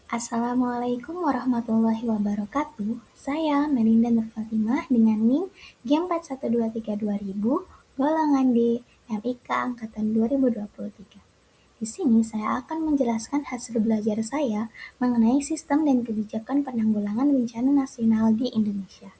Assalamualaikum warahmatullahi wabarakatuh. Saya Melinda Nur Fatimah dengan NIM G41232000 golongan D MIK angkatan 2023. Di sini saya akan menjelaskan hasil belajar saya mengenai sistem dan kebijakan penanggulangan bencana nasional di Indonesia.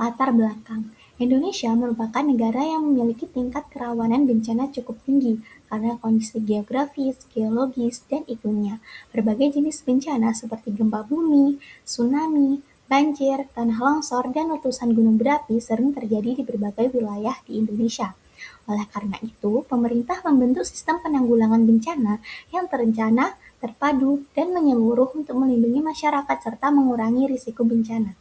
Latar belakang. Indonesia merupakan negara yang memiliki tingkat kerawanan bencana cukup tinggi karena kondisi geografis, geologis, dan iklimnya. Berbagai jenis bencana seperti gempa bumi, tsunami, banjir, tanah longsor, dan letusan gunung berapi sering terjadi di berbagai wilayah di Indonesia. Oleh karena itu, pemerintah membentuk sistem penanggulangan bencana yang terencana, terpadu, dan menyeluruh untuk melindungi masyarakat serta mengurangi risiko bencana.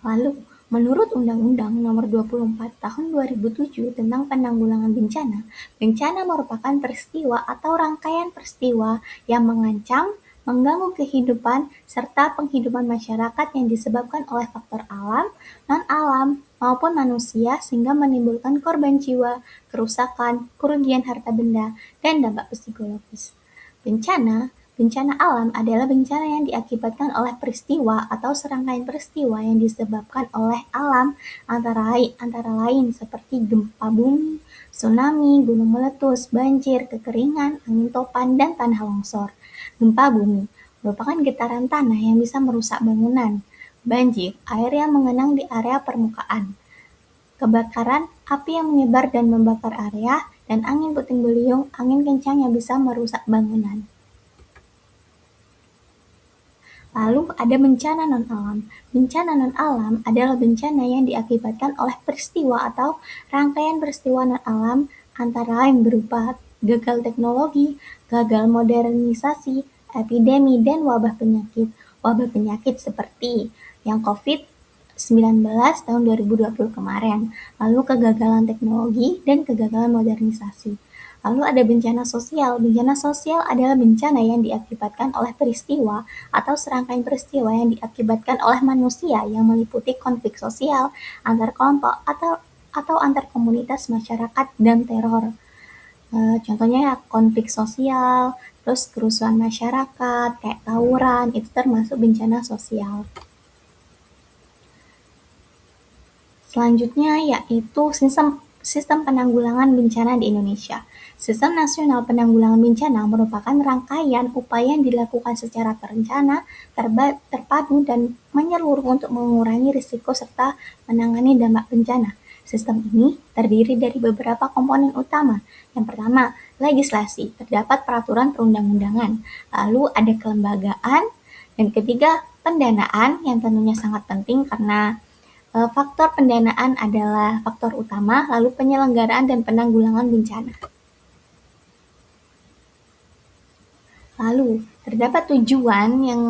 Lalu, menurut Undang-Undang Nomor 24 Tahun 2007 tentang Penanggulangan Bencana, bencana merupakan peristiwa atau rangkaian peristiwa yang mengancam, mengganggu kehidupan, serta penghidupan masyarakat yang disebabkan oleh faktor alam, non-alam, maupun manusia sehingga menimbulkan korban jiwa, kerusakan, kerugian harta benda, dan dampak psikologis. Bencana alam adalah bencana yang diakibatkan oleh peristiwa atau serangkaian peristiwa yang disebabkan oleh alam antara lain seperti gempa bumi, tsunami, gunung meletus, banjir, kekeringan, angin topan, dan tanah longsor. Gempa bumi merupakan getaran tanah yang bisa merusak bangunan. Banjir, air yang mengenang di area permukaan. Kebakaran, api yang menyebar dan membakar area, dan angin puting beliung, angin kencang yang bisa merusak bangunan. Lalu ada bencana non-alam. Bencana non-alam adalah bencana yang diakibatkan oleh peristiwa atau rangkaian peristiwa non-alam antara lain berupa gagal teknologi, gagal modernisasi, epidemi, dan wabah penyakit. Wabah penyakit seperti yang COVID-19 tahun 2020 kemarin, lalu kegagalan teknologi dan kegagalan modernisasi. Lalu ada bencana sosial. Bencana sosial adalah bencana yang diakibatkan oleh peristiwa atau serangkaian peristiwa yang diakibatkan oleh manusia yang meliputi konflik sosial antar kelompok atau antar komunitas masyarakat dan teror. Contohnya ya konflik sosial, terus kerusuhan masyarakat, kayak tawuran, itu termasuk bencana sosial. Selanjutnya yaitu sistem penanggulangan bencana di Indonesia. Sistem Nasional Penanggulangan Bencana merupakan rangkaian upaya yang dilakukan secara terencana, terpadu, dan menyeluruh untuk mengurangi risiko serta menangani dampak bencana. Sistem ini terdiri dari beberapa komponen utama. Yang pertama, legislasi, terdapat peraturan perundang-undangan. Lalu ada kelembagaan, dan ketiga, pendanaan yang tentunya sangat penting karena faktor pendanaan adalah faktor utama, lalu penyelenggaraan dan penanggulangan bencana. Lalu, terdapat tujuan yang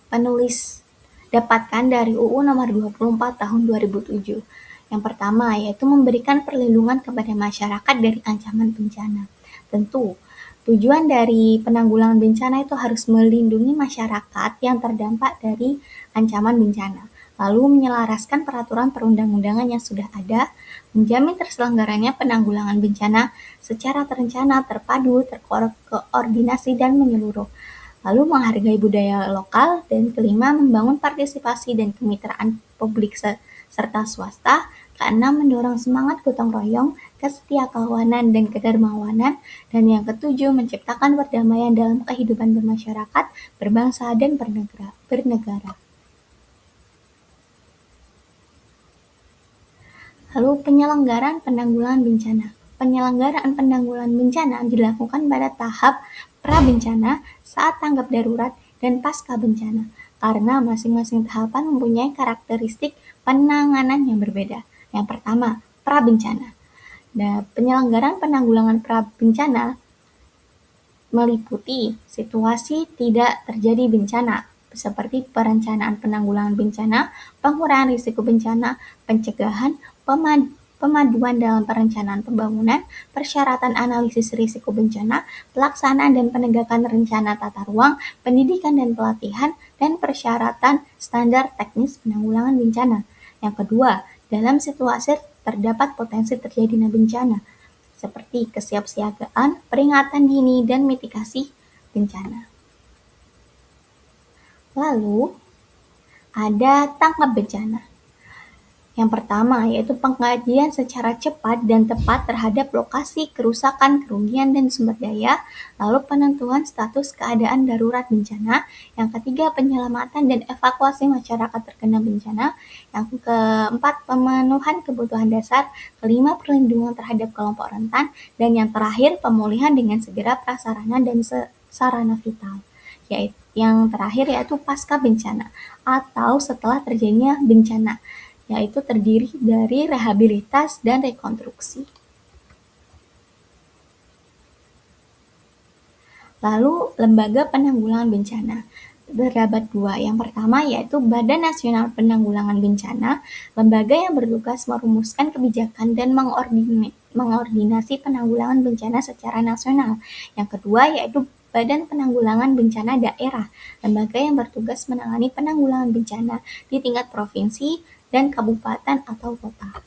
penulis dapatkan dari UU Nomor 24 Tahun 2007. Yang pertama, yaitu memberikan perlindungan kepada masyarakat dari ancaman bencana. Tentu, tujuan dari penanggulangan bencana itu harus melindungi masyarakat yang terdampak dari ancaman bencana. Lalu menyelaraskan peraturan perundang-undangan yang sudah ada, menjamin terselenggaranya penanggulangan bencana secara terencana, terpadu, terkoordinasi, dan menyeluruh. Lalu menghargai budaya lokal, dan kelima, membangun partisipasi dan kemitraan publik serta swasta, keenam, mendorong semangat gotong royong, kesetiakawanan, dan kedermawanan, dan yang ketujuh, menciptakan perdamaian dalam kehidupan bermasyarakat, berbangsa, dan bernegara. Lalu penyelenggaraan penanggulangan bencana. Penyelenggaraan penanggulangan bencana dilakukan pada tahap pra-bencana, saat tanggap darurat, dan pasca bencana, karena masing-masing tahapan mempunyai karakteristik penanganan yang berbeda. Yang pertama, pra-bencana. Nah, penyelenggaraan penanggulangan pra-bencana meliputi situasi tidak terjadi bencana, seperti perencanaan penanggulangan bencana, pengurangan risiko bencana, pencegahan, pemaduan dalam perencanaan pembangunan, persyaratan analisis risiko bencana, pelaksanaan dan penegakan rencana tata ruang, pendidikan dan pelatihan, dan persyaratan standar teknis penanggulangan bencana. Yang kedua, dalam situasi terdapat potensi terjadinya bencana, seperti kesiapsiagaan, peringatan dini, dan mitigasi bencana. Lalu, ada tanggap bencana. Yang pertama yaitu pengkajian secara cepat dan tepat terhadap lokasi kerusakan, kerugian, dan sumber daya, lalu penentuan status keadaan darurat bencana. Yang ketiga, penyelamatan dan evakuasi masyarakat terkena bencana. Yang keempat, pemenuhan kebutuhan dasar. Kelima, perlindungan terhadap kelompok rentan. Dan yang terakhir, pemulihan dengan segera prasarana dan sarana vital. Yang terakhir yaitu pasca bencana atau setelah terjadinya bencana, yaitu terdiri dari rehabilitas dan rekonstruksi. Lalu, lembaga penanggulangan bencana terdapat dua. Yang pertama yaitu Badan Nasional Penanggulangan Bencana, lembaga yang bertugas merumuskan kebijakan dan mengordinasi penanggulangan bencana secara nasional. Yang kedua yaitu Badan Penanggulangan Bencana Daerah, lembaga yang bertugas menangani penanggulangan bencana di tingkat provinsi dan kabupaten atau kota.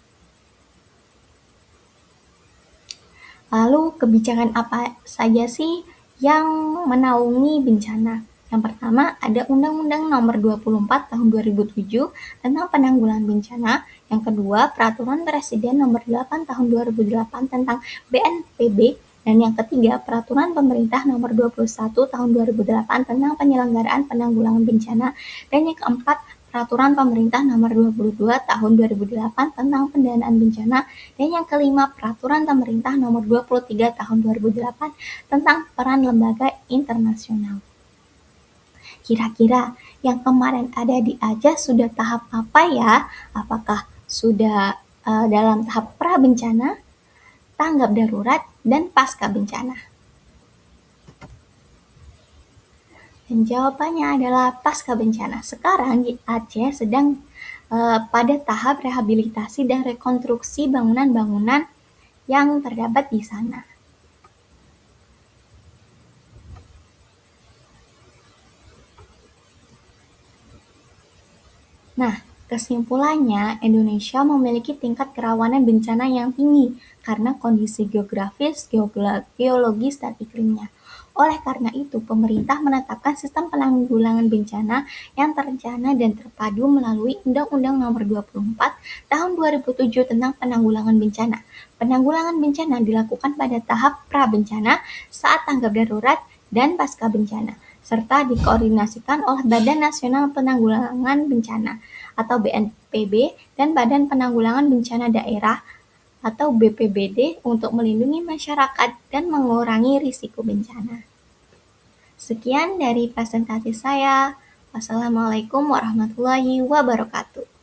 Lalu, kebijakan apa saja sih yang menaungi bencana? Yang pertama, ada Undang-Undang Nomor 24 Tahun 2007 tentang penanggulangan bencana. Yang kedua, Peraturan Presiden Nomor 8 Tahun 2008 tentang BNPB. Dan yang ketiga, Peraturan Pemerintah Nomor 21 Tahun 2008 tentang penyelenggaraan penanggulangan bencana. Dan yang keempat, Peraturan Pemerintah Nomor 22 Tahun 2008 tentang pendanaan bencana. Dan yang kelima, Peraturan Pemerintah Nomor 23 Tahun 2008 tentang peran lembaga internasional. Kira-kira yang kemarin ada di Aceh sudah tahap apa ya? Apakah sudah dalam tahap pra bencana, tanggap darurat, dan pasca bencana? Dan jawabannya adalah pasca bencana. Sekarang di Aceh sedang pada tahap rehabilitasi dan rekonstruksi bangunan-bangunan yang terdapat di sana. Nah, kesimpulannya, Indonesia memiliki tingkat kerawanan bencana yang tinggi karena kondisi geografis, geologis, dan iklimnya. Oleh karena itu, pemerintah menetapkan sistem penanggulangan bencana yang terencana dan terpadu melalui Undang-Undang Nomor 24 Tahun 2007 tentang penanggulangan bencana. Penanggulangan bencana dilakukan pada tahap pra-bencana, saat tanggap darurat, dan pasca bencana, serta dikoordinasikan oleh Badan Nasional Penanggulangan Bencana atau BNPB dan Badan Penanggulangan Bencana Daerah atau BPBD untuk melindungi masyarakat dan mengurangi risiko bencana. Sekian dari presentasi saya. Wassalamualaikum warahmatullahi wabarakatuh.